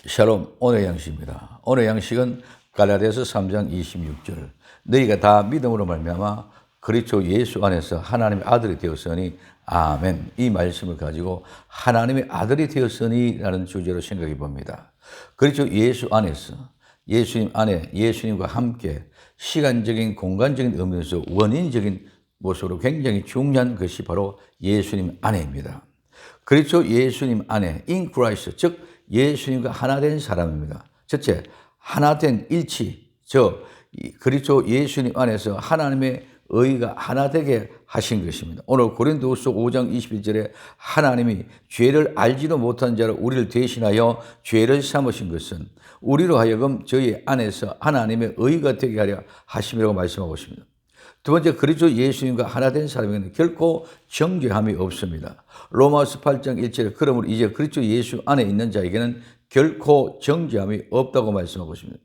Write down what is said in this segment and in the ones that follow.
샬롬, 오늘 양식입니다. 오늘 양식은 갈라디아서 3장 26절. 너희가 다 믿음으로 말미암아 그리스도 예수 안에서 하나님의 아들이 되었으니 아멘. 이 말씀을 가지고 하나님의 아들이 되었으니 라는 주제로 생각해 봅니다. 그리스도 예수 안에서 예수님 안에 예수님과 함께 시간적인 공간적인 의미에서 원인적인 모습으로 굉장히 중요한 것이 바로 예수님 안에입니다. 그리스도 예수님 안에 in Christ, 즉 예수님과 하나 된 사람입니다. 첫째, 하나 된 일치, 그리스도 예수님 안에서 하나님의 의가 하나 되게 하신 것입니다. 오늘 고린도후서 5장 21절에 하나님이 죄를 알지도 못한 자로 우리를 대신하여 죄를 삼으신 것은 우리로 하여금 저희 안에서 하나님의 의가 되게 하려 하심이라고 말씀하고 있습니다. 두 번째, 그리스도 예수님과 하나 된 사람에게는 결코 정죄함이 없습니다. 로마서 8장 1절에 그러므로 이제 그리스도 예수 안에 있는 자에게는 결코 정죄함이 없다고 말씀하고 있습니다.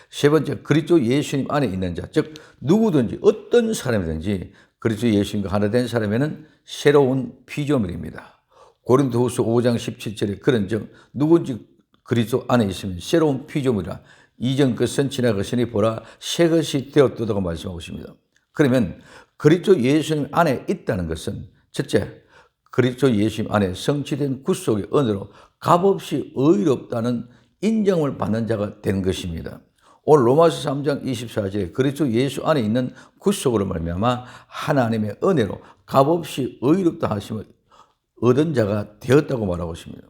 세 번째, 그리스도 예수님 안에 있는 자, 즉 누구든지 어떤 사람이든지 그리스도 예수님과 하나 된 사람에는 새로운 피조물입니다. 고린도후서 5장 17절에 그런즉 누구든지 그리스도 안에 있으면 새로운 피조물이라 이전 것은 지나갔으니 보라 새 것이 되었다고 말씀하고 있습니다. 그러면 그리스도 예수님 안에 있다는 것은 첫째, 그리스도 예수님 안에 성취된 구속의 은혜로 값없이 의롭다는 인정을 받는 자가 된 것입니다. 오늘 로마서 3장 24절에 그리스도 예수 안에 있는 구속으로 말미암아 하나님의 은혜로 값없이 의롭다 하심을 얻은 자가 되었다고 말하고 있습니다.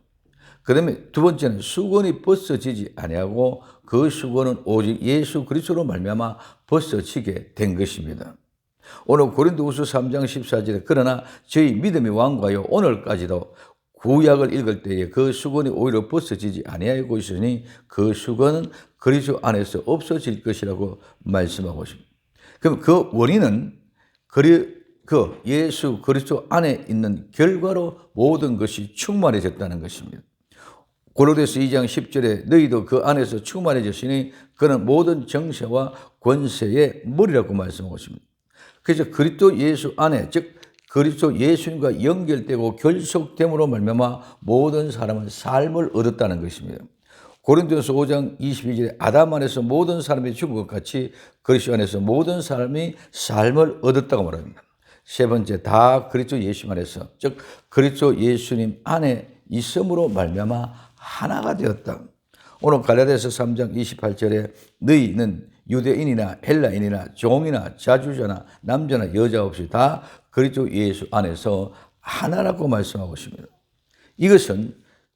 그다음에 두 번째는 수건이 벗어지지 아니하고 그 수건은 오직 예수 그리스도로 말미암아 벗어지게 된 것입니다. 오늘 고린도후서 3장 14절에 그러나 저희 믿음이 완고하여 오늘까지도 구약을 읽을 때에 그 수건이 오히려 벗어지지 아니하고 있으니 그 수건은 그리스도 안에서 없어질 것이라고 말씀하고 있습니다. 그럼 그 원인은 예수 그리스도 안에 있는 결과로 모든 것이 충만해졌다는 것입니다. 고린도서 2장 10절에 너희도 그 안에서 충만해졌으니 그는 모든 정세와 권세의 머리라고 말씀하고 있습니다. 그래서 그리스도 예수 안에, 즉 그리스도 예수님과 연결되고 결속됨으로 말미암아 모든 사람은 삶을 얻었다는 것입니다. 고린도서 5장 22절에 아담 안에서 모든 사람이 죽은 것 같이 그리스도 안에서 모든 사람이 삶을 얻었다고 말합니다. 세 번째, 다 그리스도 예수님 안에서, 즉 그리스도 예수님 안에 있음으로 말미암아 하나가 되었다. 오늘 갈라디아서 3장 28절에 너희는 유대인이나 헬라인이나 종이나 자주자나 남자나 여자 없이 다 그리스도 예수 안에서 하나라고 말씀하고 있습니다. 이것은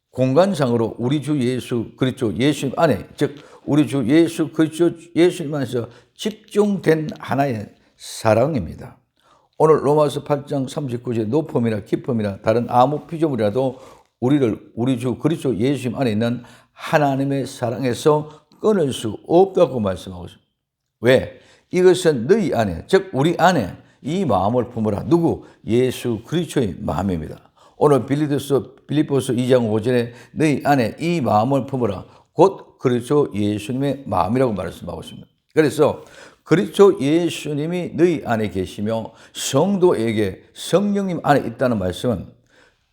공간상으로 우리 주 예수 그리스도 예수님 안에, 즉 우리 주 예수 그리스도 예수님 안에서 집중된 하나의 사랑입니다. 오늘 로마서 8장 39절에 높음이나 깊음이나 다른 아무 피조물이라도 우리 주 그리스도 예수님 안에 있는 하나님의 사랑에서 끊을 수 없다고 말씀하고 있습니다. 왜? 이것은 너희 안에, 즉 우리 안에 이 마음을 품으라. 누구? 예수 그리스도의 마음입니다. 오늘 빌립보서 2장 5절에 너희 안에 이 마음을 품으라. 곧 그리스도 예수님의 마음이라고 말씀하고 있습니다. 그래서 그리스도 예수님이 너희 안에 계시며 성도에게 성령님 안에 있다는 말씀은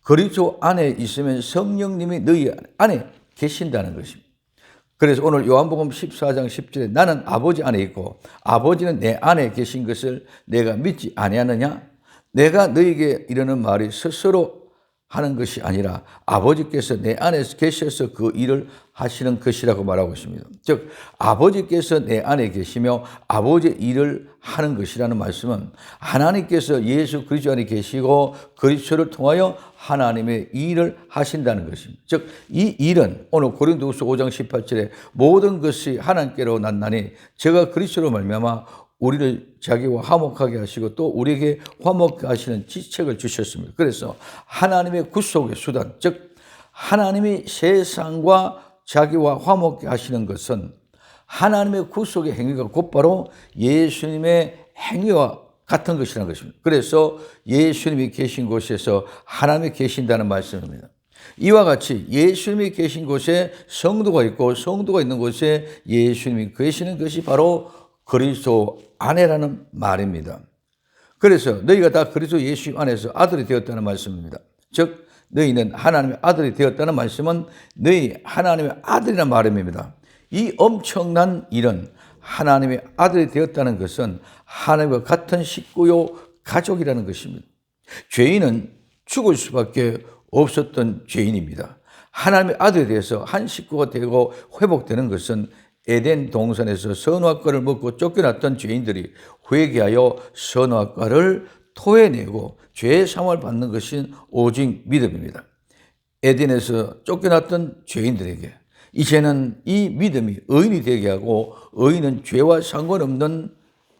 그리스도 안에 있으면 성령님이 너희 안에 계신다는 것입니다. 그래서 오늘 요한복음 14장 10절에 나는 아버지 안에 있고 아버지는 내 안에 계신 것을 내가 믿지 아니하느냐? 내가 너에게 이르는 말이 스스로 하는 것이 아니라 아버지께서 내 안에 계셔서 그 일을 하시는 것이라고 말하고 있습니다. 즉 아버지께서 내 안에 계시며 아버지의 일을 하는 것이라는 말씀은 하나님께서 예수 그리스도 안에 계시고 그리스도를 통하여 하나님의 일을 하신다는 것입니다. 즉 이 일은 오늘 고린도후서 5장 18절에 모든 것이 하나님께로 났나니 제가 그리스도로 말미암아 우리를 자기와 화목하게 하시고 또 우리에게 화목하게 하시는 지책을 주셨습니다. 그래서 하나님의 구속의 수단, 즉 하나님이 세상과 자기와 화목하게 하시는 것은 하나님의 구속의 행위가 곧바로 예수님의 행위와 같은 것이라는 것입니다. 그래서 예수님이 계신 곳에서 하나님이 계신다는 말씀입니다. 이와 같이 예수님이 계신 곳에 성도가 있고 성도가 있는 곳에 예수님이 계시는 것이 바로 그리스도 안에라는 말입니다. 그래서 너희가 다 그리스도 예수 안에서 아들이 되었다는 말씀입니다. 즉 너희는 하나님의 아들이 되었다는 말씀은 너희 하나님의 아들이라는 말입니다. 이 엄청난 일은 하나님의 아들이 되었다는 것은 하나님과 같은 식구요 가족이라는 것입니다. 죄인은 죽을 수밖에 없었던 죄인입니다. 하나님의 아들에 대해서 한 식구가 되고 회복되는 것은 에덴 동산에서 선악과를 먹고 쫓겨났던 죄인들이 회개하여 선악과를 토해내고 죄의 사함을 받는 것이 오직 믿음입니다. 에덴에서 쫓겨났던 죄인들에게 이제는 이 믿음이 의인이 되게 하고 의인은 죄와 상관없는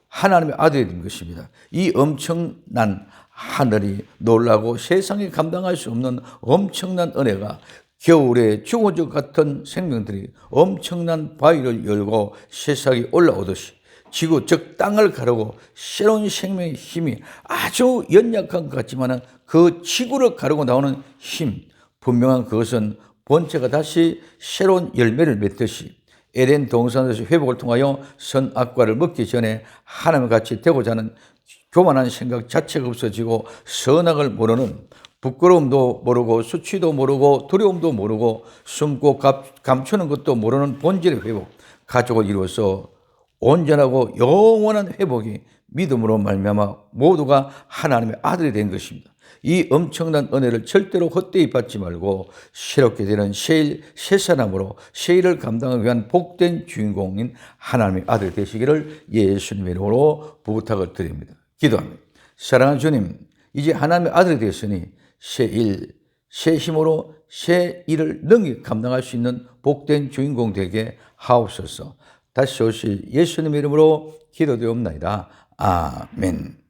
하나님의 아들이 된 것입니다. 이 엄청난 하늘이 놀라고 세상에 감당할 수 없는 엄청난 은혜가 겨울에 죽어질 것 같은 생명들이 엄청난 바위를 열고 새싹이 올라오듯이 지구 즉 땅을 가르고 새로운 생명의 힘이 아주 연약한 것 같지만 그 지구를 가르고 나오는 힘, 분명한 그것은 본체가 다시 새로운 열매를 맺듯이 에덴 동산에서 회복을 통하여 선악과를 먹기 전에 하나님과 같이 되고자 하는 교만한 생각 자체가 없어지고 선악을 모르는 부끄러움도 모르고 수치도 모르고 두려움도 모르고 숨고 감추는 것도 모르는 본질의 회복, 가족을 이루어서 온전하고 영원한 회복이 믿음으로 말미암아 모두가 하나님의 아들이 된 것입니다. 이 엄청난 은혜를 절대로 헛되이 받지 말고 새롭게 되는 새 사람으로 새 일을 감당하기 위한 복된 주인공인 하나님의 아들 되시기를 예수님의 이름으로 부탁을 드립니다. 기도합니다. 사랑하는 주님, 이제 하나님의 아들이 되었으니 새 일, 새 힘으로 새 일을 능히 감당할 수 있는 복된 주인공 되게 하옵소서. 다시 오실 예수님의 이름으로 기도되옵나이다. 아멘.